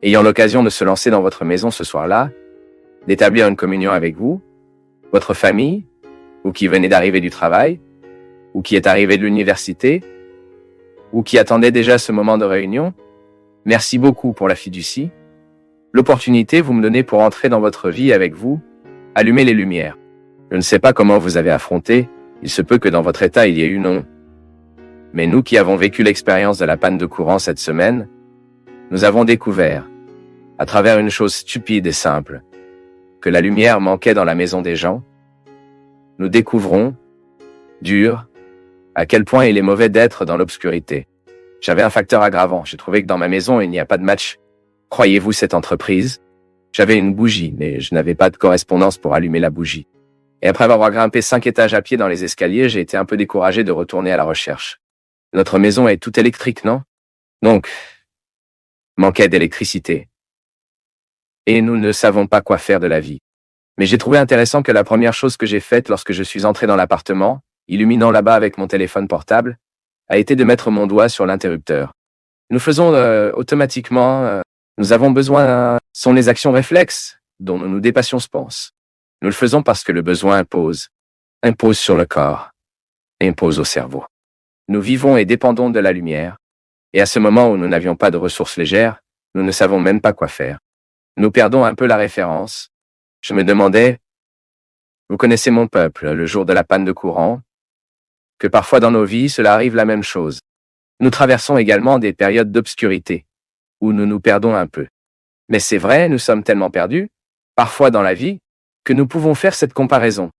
ayant l'occasion de se lancer dans votre maison ce soir-là, d'établir une communion avec vous, votre famille, ou qui venez d'arriver du travail, ou qui est arrivé de l'université, ou qui attendait déjà ce moment de réunion, merci beaucoup pour la fiducie. L'opportunité vous me donnez pour entrer dans votre vie avec vous, allumer les lumières. Je ne sais pas comment vous avez affronté, il se peut que dans votre état il y ait eu non. Mais nous qui avons vécu l'expérience de la panne de courant cette semaine, nous avons découvert, à travers une chose stupide et simple, que la lumière manquait dans la maison des gens. Nous découvrons, dur, à quel point il est mauvais d'être dans l'obscurité. J'avais un facteur aggravant, j'ai trouvé que dans ma maison il n'y a pas de match. Croyez-vous cette entreprise? J'avais une bougie, mais je n'avais pas de correspondance pour allumer la bougie. Et après avoir grimpé 5 étages à pied dans les escaliers, j'ai été un peu découragé de retourner à la recherche. Notre maison est toute électrique, non? Donc, manquait d'électricité. Et nous ne savons pas quoi faire de la vie. Mais j'ai trouvé intéressant que la première chose que j'ai faite lorsque je suis entré dans l'appartement, illuminant là-bas avec mon téléphone portable, a été de mettre mon doigt sur l'interrupteur. Nous faisons automatiquement, nous avons besoin, sont les actions réflexes dont nous nous dépassions, je pense. Nous le faisons parce que le besoin impose sur le corps, et impose au cerveau. Nous vivons et dépendons de la lumière, et à ce moment où nous n'avions pas de ressources légères, nous ne savons même pas quoi faire. Nous perdons un peu la référence. Je me demandais, vous connaissez mon peuple, le jour de la panne de courant, que parfois dans nos vies, cela arrive la même chose. Nous traversons également des périodes d'obscurité, où nous nous perdons un peu. Mais c'est vrai, nous sommes tellement perdus, parfois dans la vie, que nous pouvons faire cette comparaison.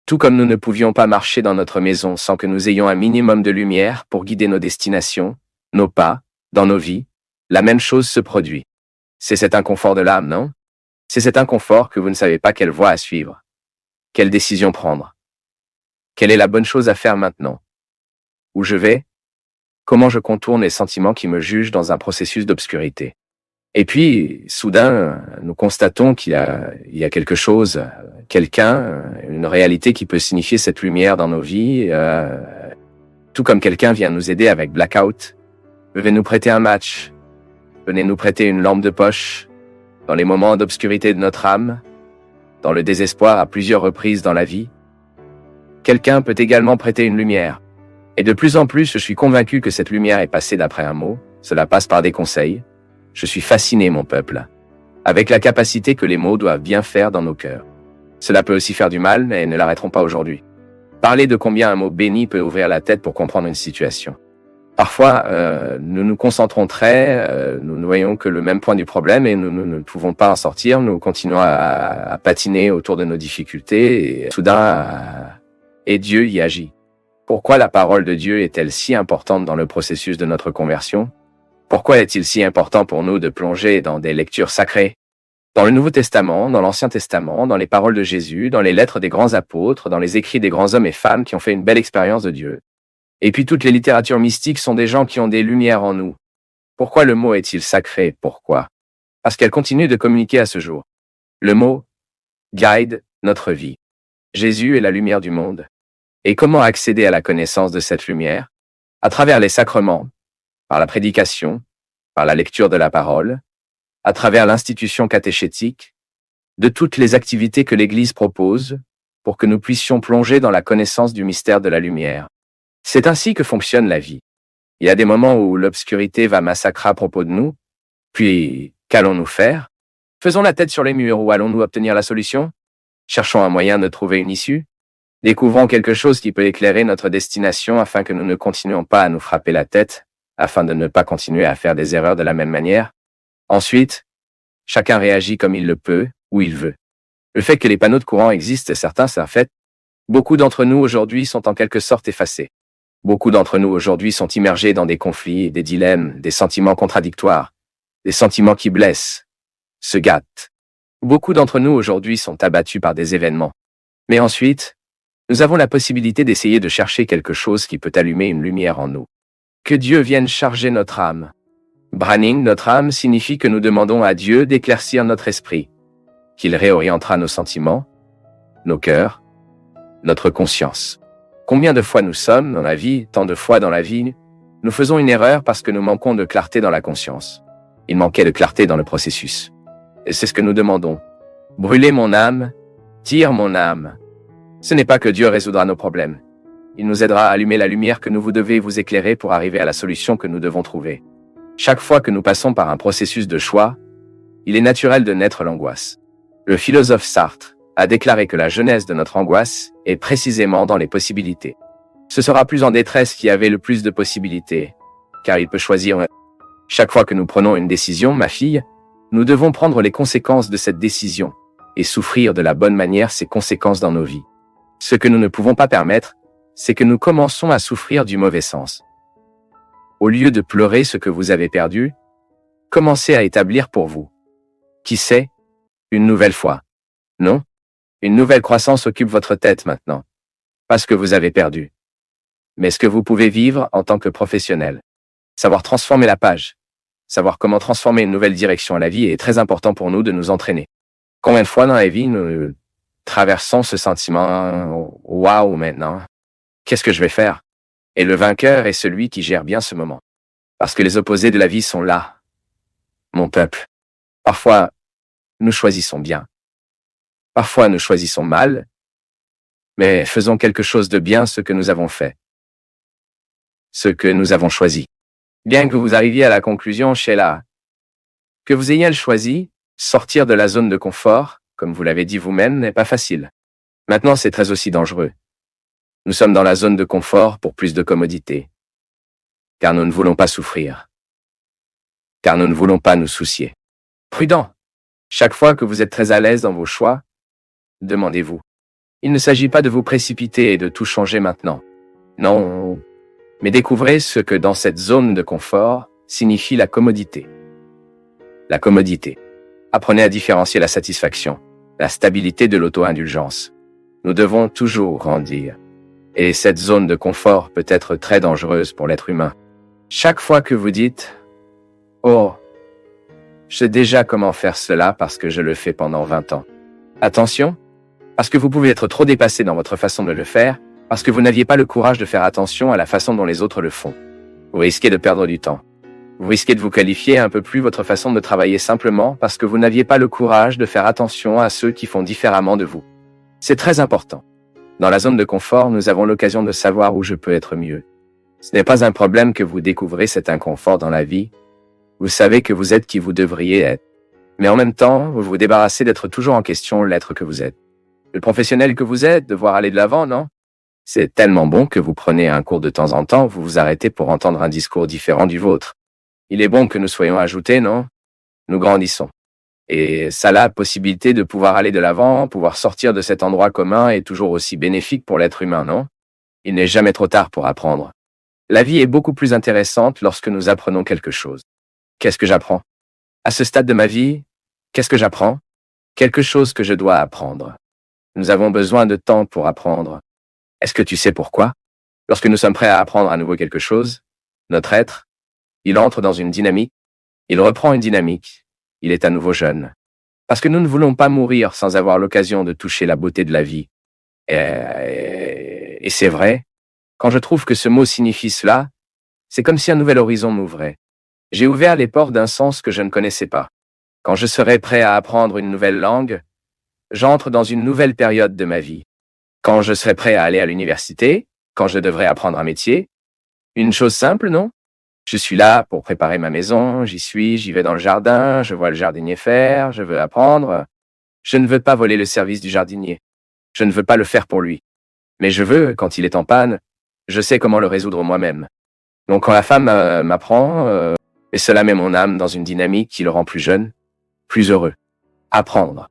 Tout comme nous ne pouvions pas marcher dans notre maison sans que nous ayons un minimum de lumière pour guider nos destinations, nos pas, dans nos vies, la même chose se produit. C'est cet inconfort de l'âme, non? C'est cet inconfort que vous ne savez pas quelle voie à suivre. Quelle décision prendre? Quelle est la bonne chose à faire maintenant? Où je vais? Comment je contourne les sentiments qui me jugent dans un processus d'obscurité? Et puis, soudain, nous constatons qu'il y a quelque chose, quelqu'un, une réalité qui peut signifier cette lumière dans nos vies, tout comme quelqu'un vient nous aider avec Blackout. Venez nous prêter un match. Venez nous prêter une lampe de poche. Dans les moments d'obscurité de notre âme, dans le désespoir à plusieurs reprises dans la vie, quelqu'un peut également prêter une lumière. Et de plus en plus, je suis convaincu que cette lumière est passée d'après un mot. Cela passe par des conseils. Je suis fasciné, mon peuple, avec la capacité que les mots doivent bien faire dans nos cœurs. Cela peut aussi faire du mal, mais ne l'arrêterons pas aujourd'hui. Parler de combien un mot béni peut ouvrir la tête pour comprendre une situation. Parfois, nous nous concentrons nous voyons que le même point du problème et nous ne pouvons pas en sortir. Nous continuons à patiner autour de nos difficultés et soudain, et Dieu y agit. Pourquoi la parole de Dieu est-elle si importante dans le processus de notre conversion? Pourquoi est-il si important pour nous de plonger dans des lectures sacrées? Dans le Nouveau Testament, dans l'Ancien Testament, dans les paroles de Jésus, dans les lettres des grands apôtres, dans les écrits des grands hommes et femmes qui ont fait une belle expérience de Dieu. Et puis toutes les littératures mystiques sont des gens qui ont des lumières en nous. Pourquoi le mot est-il sacré? Pourquoi? Parce qu'elle continue de communiquer à ce jour. Le mot guide notre vie. Jésus est la lumière du monde. Et comment accéder à la connaissance de cette lumière? À travers les sacrements, par la prédication, par la lecture de la parole, à travers l'institution catéchétique, de toutes les activités que l'Église propose pour que nous puissions plonger dans la connaissance du mystère de la lumière. C'est ainsi que fonctionne la vie. Il y a des moments où l'obscurité va massacrer à propos de nous, puis qu'allons-nous faire? Faisons la tête sur les murs ou allons-nous obtenir la solution? Cherchons un moyen de trouver une issue? Découvrons quelque chose qui peut éclairer notre destination afin que nous ne continuions pas à nous frapper la tête, afin de ne pas continuer à faire des erreurs de la même manière. Ensuite, chacun réagit comme il le peut, où il veut. Le fait que les panneaux de courant existent, certains, c'est un fait. Beaucoup d'entre nous aujourd'hui sont en quelque sorte effacés. Beaucoup d'entre nous aujourd'hui sont immergés dans des conflits et des dilemmes, des sentiments contradictoires, des sentiments qui blessent, se gâtent. Beaucoup d'entre nous aujourd'hui sont abattus par des événements. Mais ensuite, nous avons la possibilité d'essayer de chercher quelque chose qui peut allumer une lumière en nous. Que Dieu vienne charger notre âme. Branding notre âme signifie que nous demandons à Dieu d'éclaircir notre esprit, qu'il réorientera nos sentiments, nos cœurs, notre conscience. Combien de fois nous sommes dans la vie, tant de fois dans la vie, nous faisons une erreur parce que nous manquons de clarté dans la conscience. Il manquait de clarté dans le processus. Et c'est ce que nous demandons. Brûler mon âme, tire mon âme. Ce n'est pas que Dieu résoudra nos problèmes. Il nous aidera à allumer la lumière que vous devez vous éclairer pour arriver à la solution que nous devons trouver. Chaque fois que nous passons par un processus de choix, il est naturel de naître l'angoisse. Le philosophe Sartre a déclaré que la genèse de notre angoisse est précisément dans les possibilités. Ce sera plus en détresse qui avait le plus de possibilités, car il peut choisir. Chaque fois que nous prenons une décision, ma fille, nous devons prendre les conséquences de cette décision et souffrir de la bonne manière ces conséquences dans nos vies. Ce que nous ne pouvons pas permettre, c'est que nous commençons à souffrir du mauvais sens. Au lieu de pleurer ce que vous avez perdu, commencez à établir pour vous. Qui sait, une nouvelle foi. Non, une nouvelle croissance occupe votre tête maintenant. Pas ce que vous avez perdu, mais ce que vous pouvez vivre en tant que professionnel. Savoir transformer la page, savoir comment transformer une nouvelle direction à la vie est très important pour nous de nous entraîner. Combien de fois dans la vie nous traversons ce sentiment « Waouh, maintenant, qu'est-ce que je vais faire ?» Et le vainqueur est celui qui gère bien ce moment. Parce que les opposés de la vie sont là. Mon peuple. Parfois, nous choisissons bien. Parfois, nous choisissons mal. Mais faisons quelque chose de bien ce que nous avons fait. Ce que nous avons choisi. Bien que vous arriviez à la conclusion, Sheila, que vous ayez choisi, sortir de la zone de confort, comme vous l'avez dit vous-même, n'est pas facile. Maintenant, c'est très aussi dangereux. Nous sommes dans la zone de confort pour plus de commodité. Car nous ne voulons pas souffrir. Car nous ne voulons pas nous soucier. Prudent. Chaque fois que vous êtes très à l'aise dans vos choix, demandez-vous. Il ne s'agit pas de vous précipiter et de tout changer maintenant. Non. Mais découvrez ce que dans cette zone de confort signifie la commodité. La commodité. Apprenez à différencier la satisfaction, la stabilité de l'auto-indulgence. Nous devons toujours grandir. Et cette zone de confort peut être très dangereuse pour l'être humain. Chaque fois que vous dites « Oh, je sais déjà comment faire cela parce que je le fais pendant 20 ans. » Attention, parce que vous pouvez être trop dépassé dans votre façon de le faire, parce que vous n'aviez pas le courage de faire attention à la façon dont les autres le font. Vous risquez de perdre du temps. Vous risquez de vous qualifier un peu plus votre façon de travailler simplement parce que vous n'aviez pas le courage de faire attention à ceux qui font différemment de vous. C'est très important. Dans la zone de confort, nous avons l'occasion de savoir où je peux être mieux. Ce n'est pas un problème que vous découvrez cet inconfort dans la vie. Vous savez que vous êtes qui vous devriez être. Mais en même temps, vous vous débarrassez d'être toujours en question l'être que vous êtes. Le professionnel que vous êtes, devoir aller de l'avant, non? C'est tellement bon que vous prenez un cours de temps en temps, vous vous arrêtez pour entendre un discours différent du vôtre. Il est bon que nous soyons ajoutés, non? Nous grandissons. Et ça, la possibilité de pouvoir aller de l'avant, pouvoir sortir de cet endroit commun est toujours aussi bénéfique pour l'être humain, non? Il n'est jamais trop tard pour apprendre. La vie est beaucoup plus intéressante lorsque nous apprenons quelque chose. Qu'est-ce que j'apprends? À ce stade de ma vie, qu'est-ce que j'apprends? Quelque chose que je dois apprendre. Nous avons besoin de temps pour apprendre. Est-ce que tu sais pourquoi? Lorsque nous sommes prêts à apprendre à nouveau quelque chose, notre être, il entre dans une dynamique, il reprend une dynamique, il est à nouveau jeune. Parce que nous ne voulons pas mourir sans avoir l'occasion de toucher la beauté de la vie. Et c'est vrai, quand je trouve que ce mot signifie cela, c'est comme si un nouvel horizon m'ouvrait. J'ai ouvert les portes d'un sens que je ne connaissais pas. Quand je serai prêt à apprendre une nouvelle langue, j'entre dans une nouvelle période de ma vie. Quand je serai prêt à aller à l'université, quand je devrai apprendre un métier, une chose simple, non? Je suis là pour préparer ma maison, j'y vais dans le jardin, je vois le jardinier faire, je veux apprendre. Je ne veux pas voler le service du jardinier. Je ne veux pas le faire pour lui. Mais je veux, quand il est en panne, je sais comment le résoudre moi-même. Donc quand la femme m'apprend, et cela met mon âme dans une dynamique qui le rend plus jeune, plus heureux. Apprendre.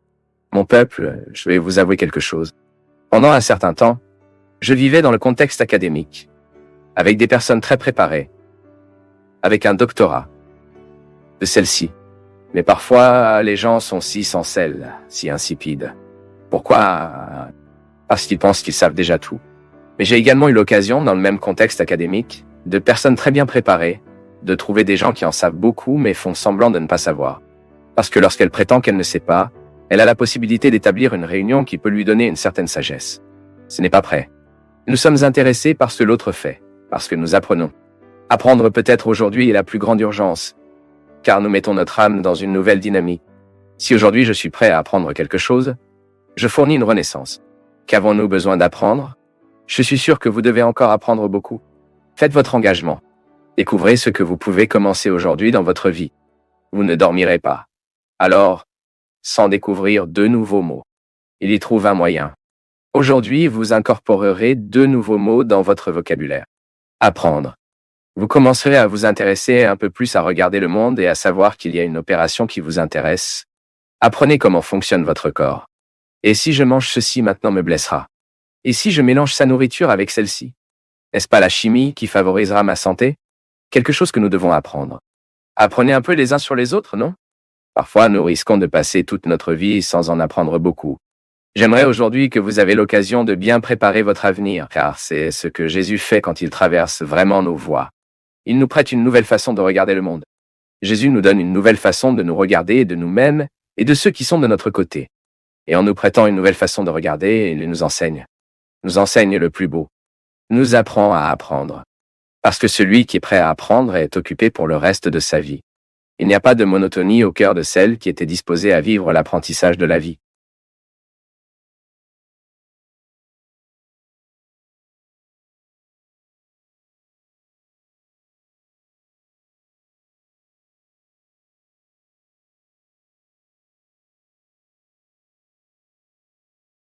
Mon peuple, je vais vous avouer quelque chose. Pendant un certain temps, je vivais dans le contexte académique, avec des personnes très préparées, avec un doctorat, de celle-ci. Mais parfois, les gens sont si sans sel, si insipides. Pourquoi? Parce qu'ils pensent qu'ils savent déjà tout. Mais j'ai également eu l'occasion, dans le même contexte académique, de personnes très bien préparées, de trouver des gens qui en savent beaucoup mais font semblant de ne pas savoir. Parce que lorsqu'elle prétend qu'elle ne sait pas, elle a la possibilité d'établir une réunion qui peut lui donner une certaine sagesse. Ce n'est pas prêt. Nous sommes intéressés par ce que l'autre fait, parce que nous apprenons. Apprendre peut-être aujourd'hui est la plus grande urgence. car nous mettons notre âme dans une nouvelle dynamique. Si aujourd'hui je suis prêt à apprendre quelque chose, je fournis une renaissance. Qu'avons-nous besoin d'apprendre? Je suis sûr que vous devez encore apprendre beaucoup. Faites votre engagement. Découvrez ce que vous pouvez commencer aujourd'hui dans votre vie. Vous ne dormirez pas. Alors, sans découvrir de nouveaux mots, il y trouve un moyen. Aujourd'hui, vous incorporerez 2 nouveaux mots dans votre vocabulaire. Apprendre. Vous commencerez à vous intéresser un peu plus à regarder le monde et à savoir qu'il y a une opération qui vous intéresse. Apprenez comment fonctionne votre corps. Et si je mange ceci maintenant me blessera? Et si je mélange sa nourriture avec celle-ci? N'est-ce pas la chimie qui favorisera ma santé? Quelque chose que nous devons apprendre. Apprenez un peu les uns sur les autres, non? Parfois, nous risquons de passer toute notre vie sans en apprendre beaucoup. J'aimerais aujourd'hui que vous avez l'occasion de bien préparer votre avenir, car c'est ce que Jésus fait quand il traverse vraiment nos voies. Il nous prête une nouvelle façon de regarder le monde. Jésus nous donne une nouvelle façon de nous regarder et de nous-mêmes et de ceux qui sont de notre côté. Et en nous prêtant une nouvelle façon de regarder, il nous enseigne. Nous enseigne le plus beau. Nous apprend à apprendre. Parce que celui qui est prêt à apprendre est occupé pour le reste de sa vie. Il n'y a pas de monotonie au cœur de celle qui était disposée à vivre l'apprentissage de la vie.